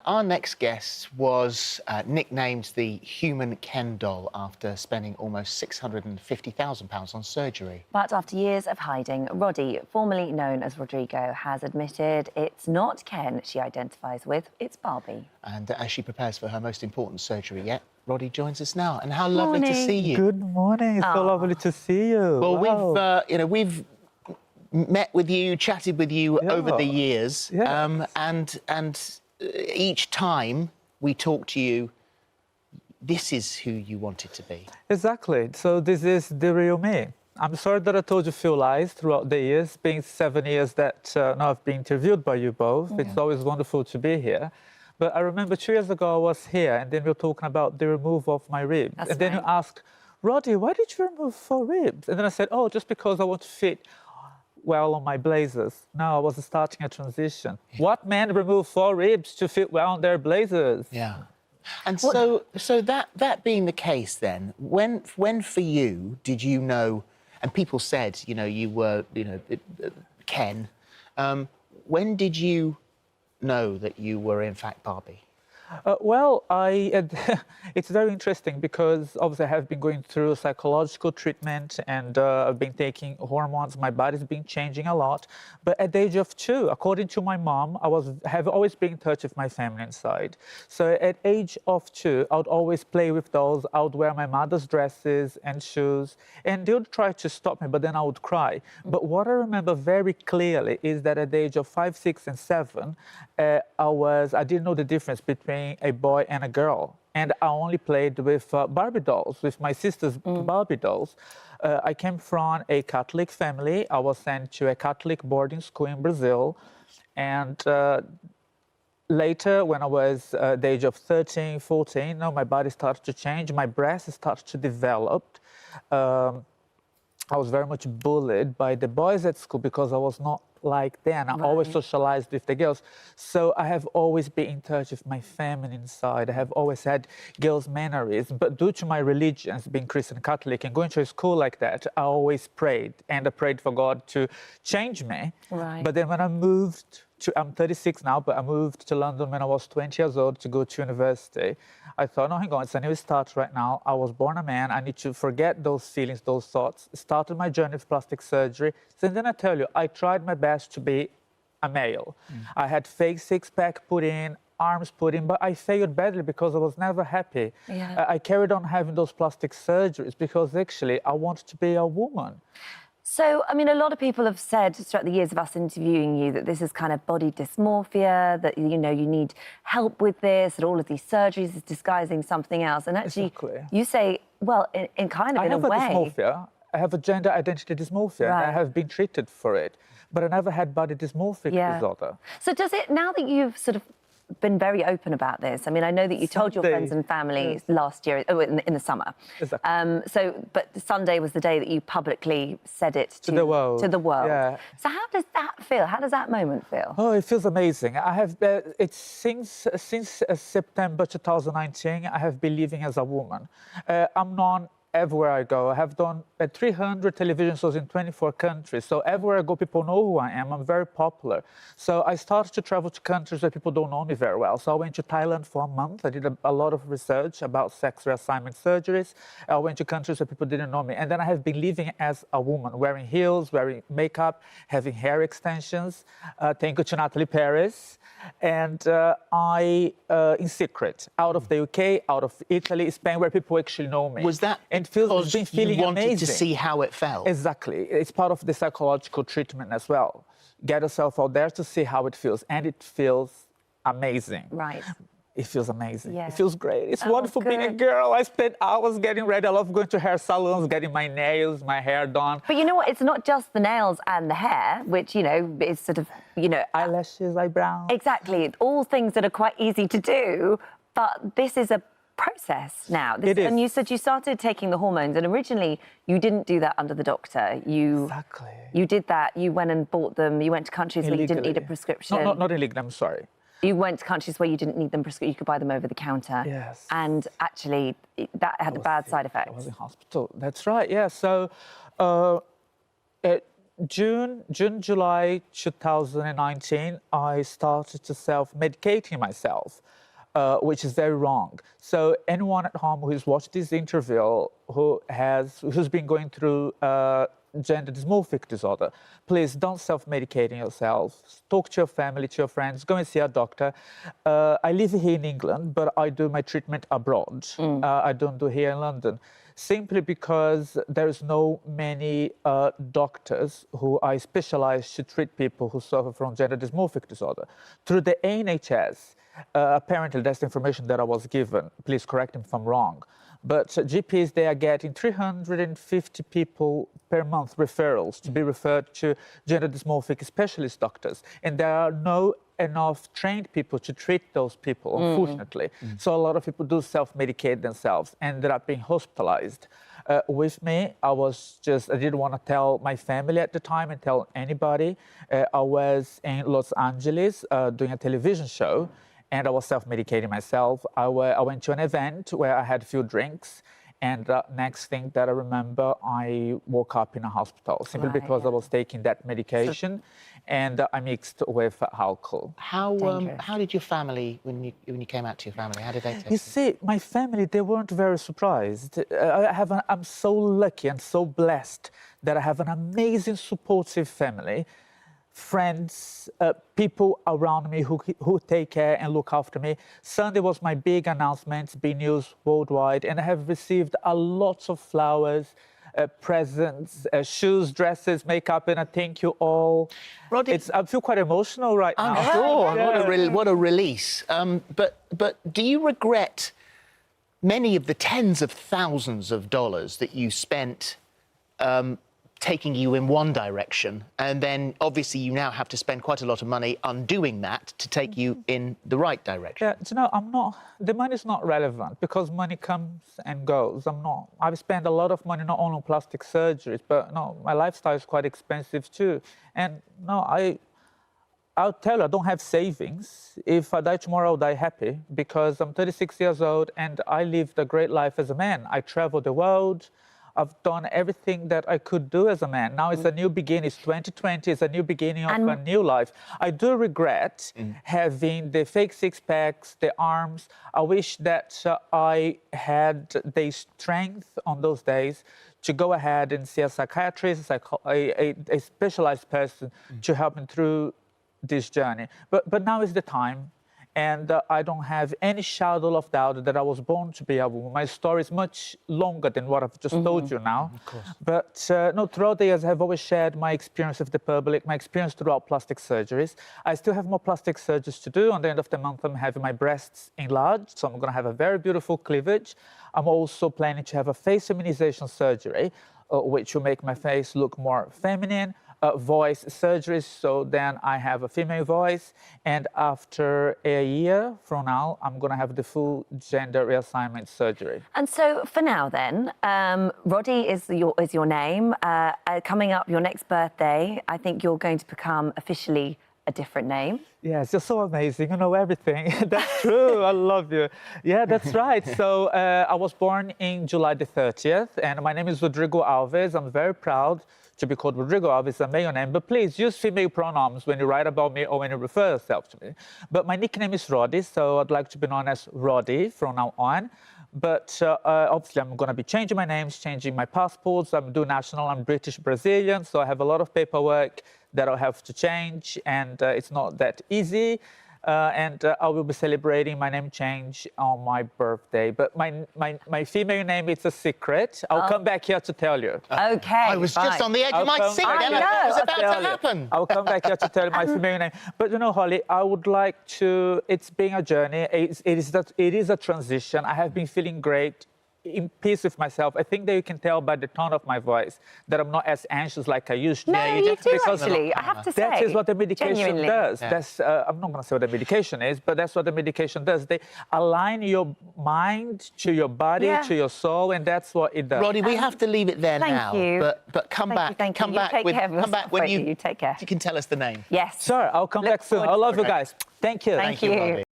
Our next guest was nicknamed the Human Ken doll after spending almost £650,000 on surgery. But after years of hiding, Roddy, formerly known as Rodrigo, has admitted it's not Ken she identifies with, it's Barbie. And as she prepares for her most important surgery yet, Roddy joins us now. And how lovely to see you. Good morning. It's so lovely to see you. Well, wow. we've met with you, chatted with you over the years, and each time we talk to you, this is who you wanted to be. Exactly. So this is the real me. I'm sorry that I told you a few lies throughout the years, being 7 years that now I've been interviewed by you both. Yeah. It's always wonderful to be here. But I remember 2 years ago I was here and then we were talking about the removal of my ribs. That's and then you asked, Roddy, why did you remove 4 ribs? And then I said, oh, just because I want to fit well on my blazers. No, I was starting a transition. Yeah. What men remove 4 ribs to fit well on their blazers? Yeah. And so that being the case then, when for you did you know, and people said, you were, Ken, when did you know that you were in fact Barbie? It's very interesting because obviously I have been going through psychological treatment and I've been taking hormones. My body's been changing a lot. But at the age of 2, according to my mom, I have always been in touch with my feminine side. So at age of 2, I would always play with dolls. I would wear my mother's dresses and shoes, and they would try to stop me, but then I would cry. But what I remember very clearly is that at the age of 5, 6, and 7, I didn't know the difference between a boy and a girl, and I only played with Barbie dolls, with my sister's Barbie dolls. I came from a Catholic family. I was sent to a Catholic boarding school in Brazil, and later, when I was the age of 13, 14, my body started to change, my breasts started to develop. I was very much bullied by the boys at school because I was not like them. I always socialized with the girls. So I have always been in touch with my feminine side. I have always had girls' mannerisms. But due to my religion, being Christian Catholic and going to a school like that, I always prayed. And I prayed for God to change me. Right. But then when I moved I'm 36 now, but I moved to London when I was 20 years old to go to university. I thought, no, hang on, it's a new start right now. I was born a man. I need to forget those feelings, those thoughts. Started my journey with plastic surgery. So then I tell you, I tried my best to be a male. I had fake six-pack put in, arms put in, but I failed badly because I was never happy. Yeah. I carried on having those plastic surgeries because actually I wanted to be a woman. So, I mean, a lot of people have said throughout the years of us interviewing you that this is kind of body dysmorphia, that, you need help with this, that all of these surgeries is disguising something else. And actually, you say, well, in kind of in a way... I have a dysmorphia. I have a gender identity dysmorphia. Right. And I have been treated for it. But I never had body dysmorphic disorder. So does it, now that you've sort of been very open about this, I mean, I know that you told your friends and family last year, in the summer. Exactly. But Sunday was the day that you publicly said it to the world. To the world. Yeah. So how does that feel? How does that moment feel? Oh, it feels amazing. I have it's since September 2019. I have been living as a woman. I'm known everywhere I go. I have done 300 television shows in 24 countries. So everywhere I go, people know who I am. I'm very popular. So I started to travel to countries where people don't know me very well. So I went to Thailand for a month. I did a lot of research about sex reassignment surgeries. I went to countries where people didn't know me. And then I have been living as a woman, wearing heels, wearing makeup, having hair extensions. Thank you to Natalie Paris. And in secret, out of the UK, out of Italy, Spain, where people actually know me. Was that it's been feeling you wanted amazing. To see how it felt? Exactly. It's part of the psychological treatment as well. Get yourself out there to see how it feels. And it feels amazing. Right. It feels amazing. Yeah. It feels great. It's wonderful being a girl. I spend hours getting ready. I love going to hair salons, getting my nails, my hair done. But you know what? It's not just the nails and the hair, which, is sort of, eyelashes, eyebrows. Exactly. All things that are quite easy to do. But this is a process now. It is. And you said you started taking the hormones, and originally you didn't do that under the doctor. Exactly. You did that. You went and bought them. You went to countries where you didn't need a prescription. No, not illegally, I'm sorry. You went to countries where you didn't need them prescription. You could buy them over the counter. Yes. And actually, that had a bad side effect. I was in hospital. That's right, yeah. So July 2019, I started to self-medicating myself, which is very wrong. So anyone at home who's watched this interview who's been going through gender dysmorphic disorder, please don't self-medicating yourself. Talk to your family, to your friends, go and see a doctor. I live here in England, but I do my treatment abroad. I don't do here in London, simply because there's no many doctors who are specialized to treat people who suffer from gender dysmorphic disorder. Through the NHS, apparently that's the information that I was given. Please correct me if I'm wrong. But GPs, they are getting 350 people per month referrals to be referred to gender dysmorphic specialist doctors. And there are no enough trained people to treat those people, unfortunately. So a lot of people do self-medicate themselves, ended up being hospitalized. With me, I didn't want to tell my family at the time and tell anybody. I was in Los Angeles doing a television show, and I was self-medicating myself. I went to an event where I had a few drinks, and next thing that I remember, I woke up in a hospital simply because I was taking that medication, and I mixed with alcohol. How did your family, when you came out to your family, how did they take it? You see, my family, they weren't very surprised. I'm so lucky and so blessed that I have an amazing, supportive family. Friends, people around me who take care and look after me. Sunday was my big announcement, big news worldwide, and I have received a lot of flowers, presents, shoes, dresses, makeup, and I thank you all. Roddy, I feel quite emotional right now. I'm sure. Yeah. What a release. But do you regret many of the tens of thousands of dollars that you spent taking you in one direction, and then obviously you now have to spend quite a lot of money undoing that to take you in the right direction? Yeah, you know, the money's not relevant because money comes and goes. I've spent a lot of money not only on plastic surgeries, but no, my lifestyle is quite expensive too. And no, I'll tell you, I don't have savings. If I die tomorrow, I'll die happy because I'm 36 years old and I lived a great life as a man. I traveled the world. I've done everything that I could do as a man. Now it's a new beginning. It's 2020. It's a new beginning of a new life. I do regret having the fake six-packs, the arms. I wish that I had the strength on those days to go ahead and see a psychiatrist, a specialized person to help me through this journey. But now is the time. And I don't have any shadow of doubt that I was born to be a woman. My story is much longer than what I've just told you now. Of course. But no, throughout the years, I've always shared my experience with the public, my experience throughout plastic surgeries. I still have more plastic surgeries to do. On the end of the month, I'm having my breasts enlarged, so I'm going to have a very beautiful cleavage. I'm also planning to have a face feminization surgery, which will make my face look more feminine. Voice surgeries, so then I have a female voice, and after a year from now, I'm going to have the full gender reassignment surgery. And so for now then, Roddy is your name. Coming up, your next birthday, I think you're going to become officially a different name. Yes, you're so amazing. You know everything. That's true. I love you. Yeah, that's right. So I was born in July the 30th, and my name is Rodrigo Alves. I'm very proud to be called Rodrigo Alves, a male name, but please use female pronouns when you write about me or when you refer yourself to me. But my nickname is Roddy, so I'd like to be known as Roddy from now on. But obviously, I'm going to be changing my names, changing my passports. I'm dual national. I'm British Brazilian, so I have a lot of paperwork that I'll have to change, and it's not that easy. And I will be celebrating my name change on my birthday. But my female name, it's a secret. I'll come back here to tell you. Okay, I was just on the edge of my seat. I know. What was about to happen? I'll come back here to tell you my female name. But you know, Holly, I would like to. It's been a journey. It is a transition. I have been feeling great, in peace with myself. I think that you can tell by the tone of my voice that I'm not as anxious like I used to be. No, you do actually. I have to say. That is what the medication does. Yeah. That's I'm not going to say what the medication is, but that's what the medication does. They align your mind to your body, to your soul, and that's what it does. Roddy, we have to leave it there now. Thank you. But come back. Come back when you take care. You can tell us the name. Yes. Sure, I'll come back soon. I love you guys. Thank you. Thank you. Roddy.